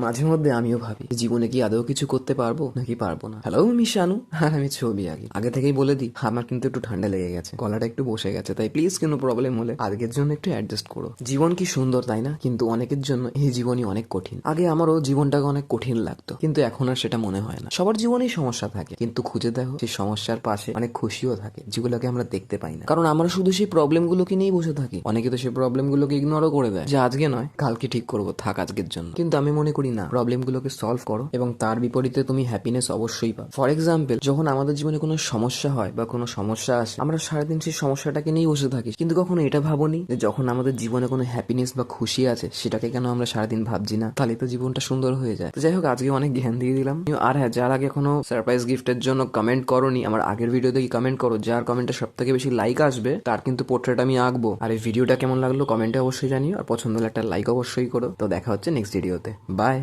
মাঝে মধ্যে আমিও ভাবি জীবনে কি আদৌ কিছু করতে পারবো নাকি পারবো না। হ্যালো, আমি শানু আর আমি ছবি আগে থেকেই বলে দিই, আমার কিন্তু একটু ঠান্ডা লেগে গেছে, গলাটা একটু বসে গেছে, তাই প্লিজ কোনো প্রবলেম হলে আজকের জন্য একটু অ্যাডজাস্ট করো। জীবন কি সুন্দর তাই না, কিন্তু অনেকের জন্য এই জীবনই অনেক কঠিন। আগে আমারও জীবনটাকে অনেক কঠিন লাগতো, কিন্তু এখন আর সেটা মনে হয় না। সবার জীবনেই সমস্যা থাকে, কিন্তু খুঁজে দেখো সেই সমস্যার পাশে অনেক খুশিও থাকে, যেগুলোকে আমরা দেখতে পাই না। কারণ আমরা শুধু সেই প্রবলেম গুলোকে নিয়েই বসে থাকি। অনেকে তো সেই প্রবলেম গুলোকে ইগনোরও করে দেয়, যে আজকে নয় কালকে ঠিক করবো, থাক আজকের জন্য। কিন্তু আমি মনে করি না, প্রবলেম গুলোকে সলভ করো এবং তার বিপরীতে তুমি হ্যাপিনেস অবশ্যই পাও। ফর এক্সাম্পল, যখন আমাদের জীবনে কোনো সমস্যা হয় বা কোনো সমস্যা আসে, আমরা সারাদিন সেই সমস্যাটাকে নিয়েই বসে থাকি, কিন্তু কখনো এটা ভাবনি যে যখন আমাদের জীবনে কোনো হ্যাপিনেস বা খুশি আছে, সেটাকে কেন আমরা সারাদিন ভাবছি না? তাহলে তো জীবনটা সুন্দর হয়ে যায়। তো যাই হোক, আজকে অনেক জ্ঞান দিয়ে দিলাম। আর হ্যাঁ, যার আগে এখনো সারপ্রাইজ গিফটের জন্য কমেন্ট করোনি, আমার আগের ভিডিওতে কি কমেন্ট করো, যার কমেন্টে সব থেকে বেশি লাইক আসবে তার কিন্তু পোর্ট্রেট আমি আঁকবো। আর এই ভিডিওটা কেমন লাগলো কমেন্টে অবশ্যই জানিও, আর পছন্দ হলে একটা লাইক অবশ্যই করো। তো দেখা হচ্ছে নেক্সট ভিডিওতে। বাই।